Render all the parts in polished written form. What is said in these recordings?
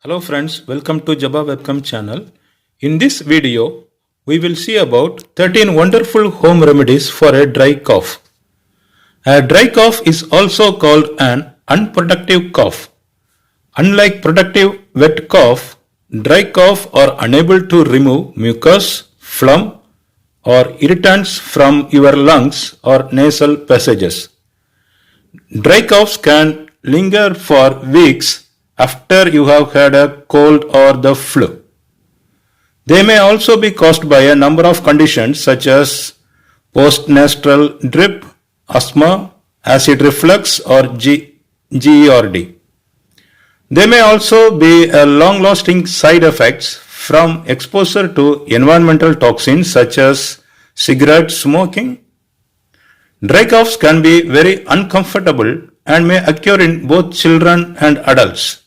Hello friends, welcome to Jeba Webcam channel. In this video, we will see about 13 wonderful home remedies for a dry cough. A dry cough is also called an unproductive cough. Unlike productive wet cough, dry cough are unable to remove mucus, phlegm or irritants from your lungs or nasal passages. Dry coughs can linger for weeks after you have had a cold or the flu. They may also be caused by a number of conditions such as postnasal drip, asthma, acid reflux or GERD. They may also be a long-lasting side effects from exposure to environmental toxins such as cigarette smoking. Dry coughs can be very uncomfortable and may occur in both children and adults.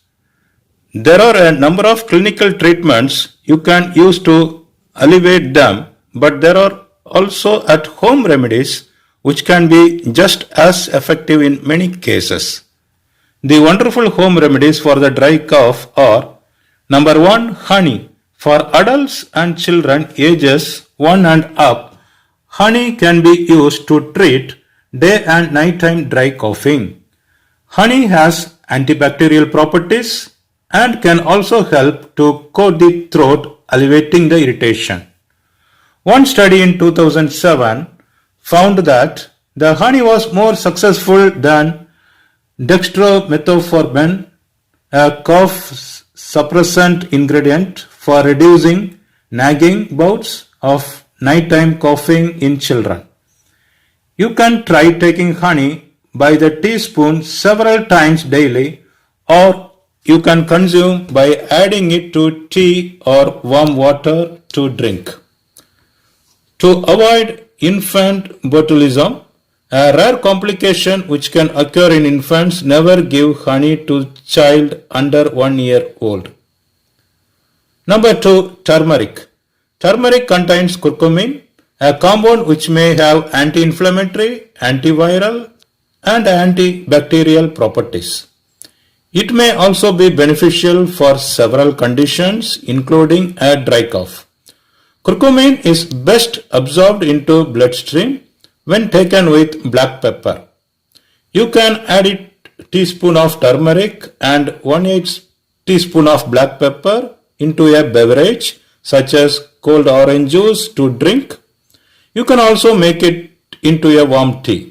There are a number of clinical treatments you can use to alleviate them, but there are also at-home remedies which can be just as effective in many cases. The wonderful home remedies for the dry cough are: number 1, honey. For adults and children ages 1 and up, honey can be used to treat day and nighttime dry coughing. Honey has antibacterial properties and can also help to coat the throat, alleviating the irritation. One study in 2007 found that the honey was more successful than dextromethorphan, a cough suppressant ingredient, for reducing nagging bouts of nighttime coughing in children. You can try taking honey by the teaspoon several times daily, or you can consume by adding it to tea or warm water to drink. To avoid infant botulism, a rare complication which can occur in infants, never give honey to child under 1 year old. Number 2, turmeric. Turmeric contains curcumin, a compound which may have anti-inflammatory, antiviral and antibacterial properties. It may also be beneficial for several conditions including a dry cough. Curcumin is best absorbed into bloodstream when taken with black pepper. You can add a teaspoon of turmeric and 1/8 teaspoon of black pepper into a beverage such as cold orange juice to drink. You can also make it into a warm tea.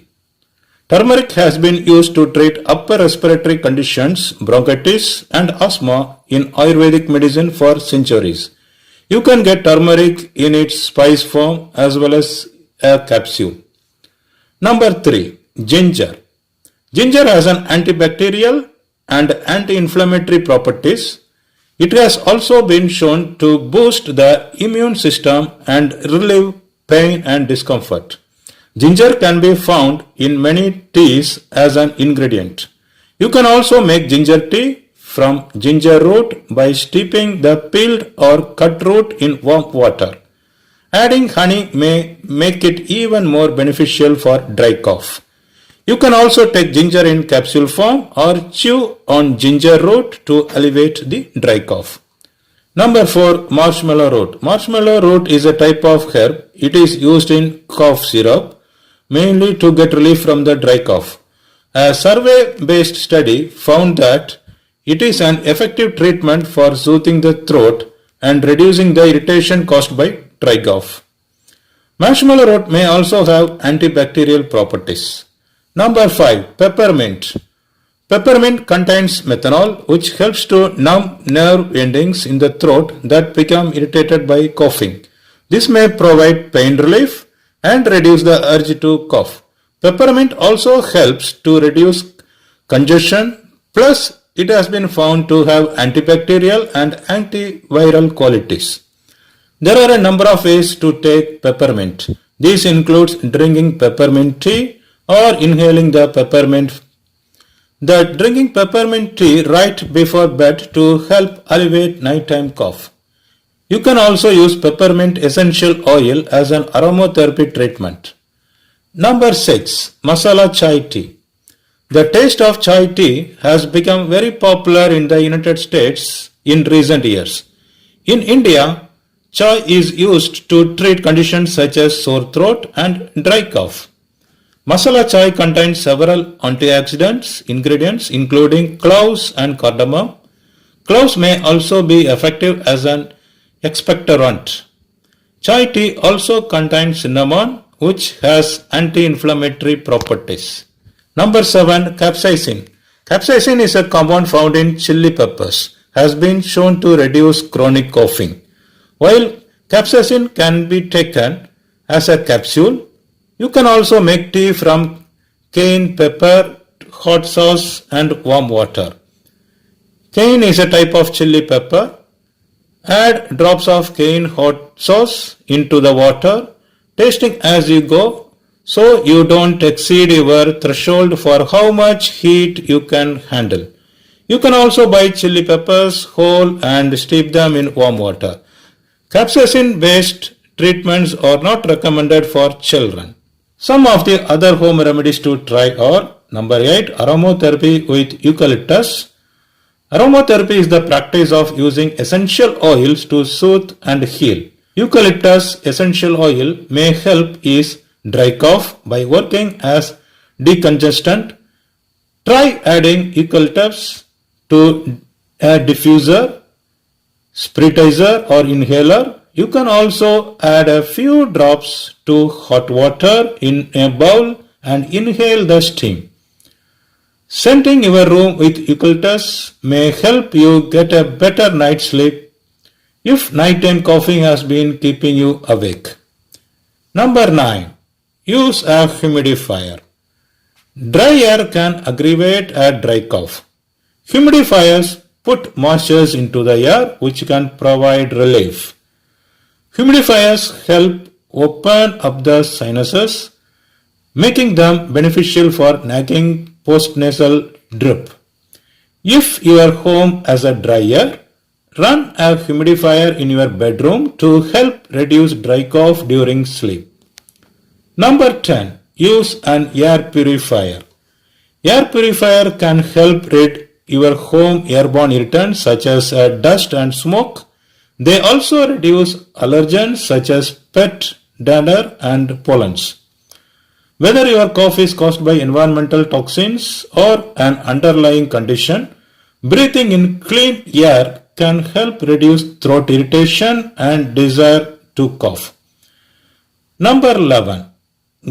Turmeric has been used to treat upper respiratory conditions, bronchitis and asthma in Ayurvedic medicine for centuries. You can get turmeric in its spice form as well as a capsule. Number 3, ginger. Ginger has an antibacterial and anti-inflammatory properties. It has also been shown to boost the immune system and relieve pain and discomfort. Ginger can be found in many teas as an ingredient. You can also make ginger tea from ginger root by steeping the peeled or cut root in warm water. Adding honey may make it even more beneficial for dry cough. You can also take ginger in capsule form or chew on ginger root to alleviate the dry cough. Number 4, marshmallow root. Marshmallow root is a type of herb. It is used in cough syrup, mainly to get relief from the dry cough. A survey-based study found that it is an effective treatment for soothing the throat and reducing the irritation caused by dry cough. Marshmallow root may also have antibacterial properties. Number 5, peppermint. Peppermint contains methanol, which helps to numb nerve endings in the throat that become irritated by coughing. This may provide pain relief and reduce the urge to cough. Peppermint also helps to reduce congestion, plus it has been found to have antibacterial and antiviral qualities. There are a number of ways to take peppermint. These includes drinking peppermint tea or inhaling the peppermint. Drinking peppermint tea right before bed to help alleviate nighttime cough. You can also use peppermint essential oil as an aromatherapy treatment. Number 6, Masala Chai Tea. The taste of chai tea has become very popular in the United States in recent years. In India, chai is used to treat conditions such as sore throat and dry cough. Masala chai contains several antioxidants ingredients including cloves and cardamom. Cloves may also be effective as an expectorant. Chai tea also contains cinnamon, which has anti-inflammatory properties. Number 7. Capsaicin. Capsaicin is a compound found in chili peppers, has been shown to reduce chronic coughing. While capsaicin can be taken as a capsule, you can also make tea from cayenne pepper, hot sauce and warm water. Cayenne is a type of chili pepper. Add drops of cayenne hot sauce into the water, tasting as you go so you don't exceed your threshold for how much heat you can handle. You can also buy chili peppers whole and steep them in warm water. Capsaicin-based treatments are not recommended for children. Some of the other home remedies to try are number 8. Aromatherapy with eucalyptus. Aromatherapy is the practice of using essential oils to soothe and heal. Eucalyptus essential oil may help ease dry cough by working as decongestant. Try adding eucalyptus to a diffuser, spritizer or inhaler. You can also add a few drops to hot water in a bowl and inhale the steam. Scenting your room with eucalyptus may help you get a better night's sleep if nighttime coughing has been keeping you awake. Number 9. Use a humidifier. Dry air can aggravate a dry cough. Humidifiers put moisture into the air which can provide relief. Humidifiers help open up the sinuses, making them beneficial for nagging postnasal drip. If your home has a dry air, run a humidifier in your bedroom to help reduce dry cough during sleep. Number 10. Use an air purifier. Air purifier can help rid your home airborne irritants such as dust and smoke. They also reduce allergens such as pet dander and pollens. Whether your cough is caused by environmental toxins or an underlying condition, breathing in clean air can help reduce throat irritation and desire to cough. Number 11.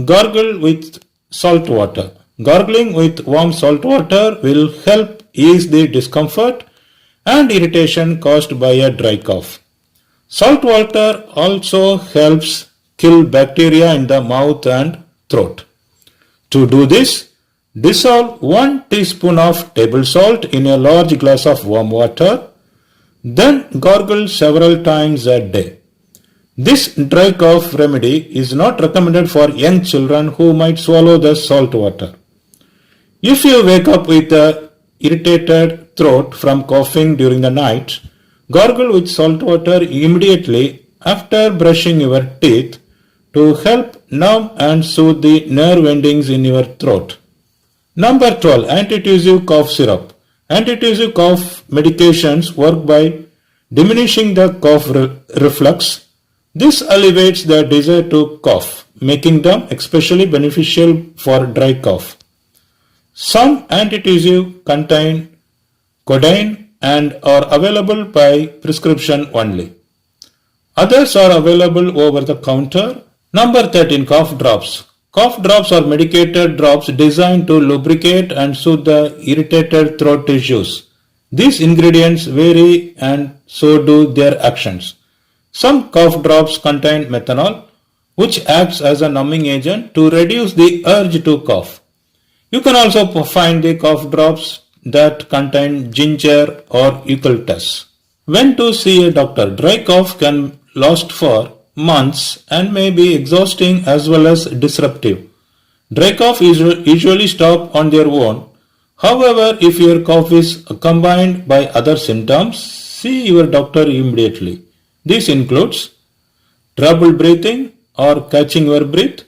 Gargle with salt water. Gargling with warm salt water will help ease the discomfort and irritation caused by a dry cough. Salt water also helps kill bacteria in the mouth and throat. To do this, dissolve 1 teaspoon of table salt in a large glass of warm water, then gargle several times a day. This dry cough remedy is not recommended for young children who might swallow the salt water. If you wake up with a irritated throat from coughing during the night, gargle with salt water immediately after brushing your teeth to help numb and soothe the nerve endings in your throat. Number 12. Antitussive cough syrup. Antitussive cough medications work by diminishing the cough reflux. This alleviates the desire to cough, making them especially beneficial for dry cough. Some antitussive contain codeine and are available by prescription only. Others are available over the counter. Number 13. Cough drops. Cough drops are medicated drops designed to lubricate and soothe the irritated throat tissues. These ingredients vary and so do their actions. Some cough drops contain methanol, which acts as a numbing agent to reduce the urge to cough. You can also find the cough drops that contain ginger or eucalyptus. When to see a doctor? Dry cough can last for months and may be exhausting as well as disruptive. Dry cough usually stop on their own. However, if your cough is accompanied by other symptoms, see your doctor immediately. This includes trouble breathing or catching your breath,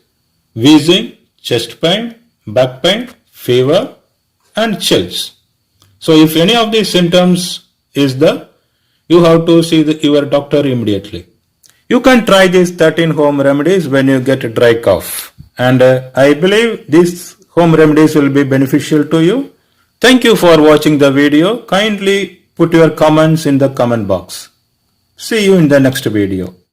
wheezing, chest pain, back pain, fever, and chills. So if any of these symptoms is there, you have to see your doctor immediately. You can try these 13 home remedies when you get a dry cough. And I believe these home remedies will be beneficial to you. Thank you for watching the video. Kindly put your comments in the comment box. See you in the next video.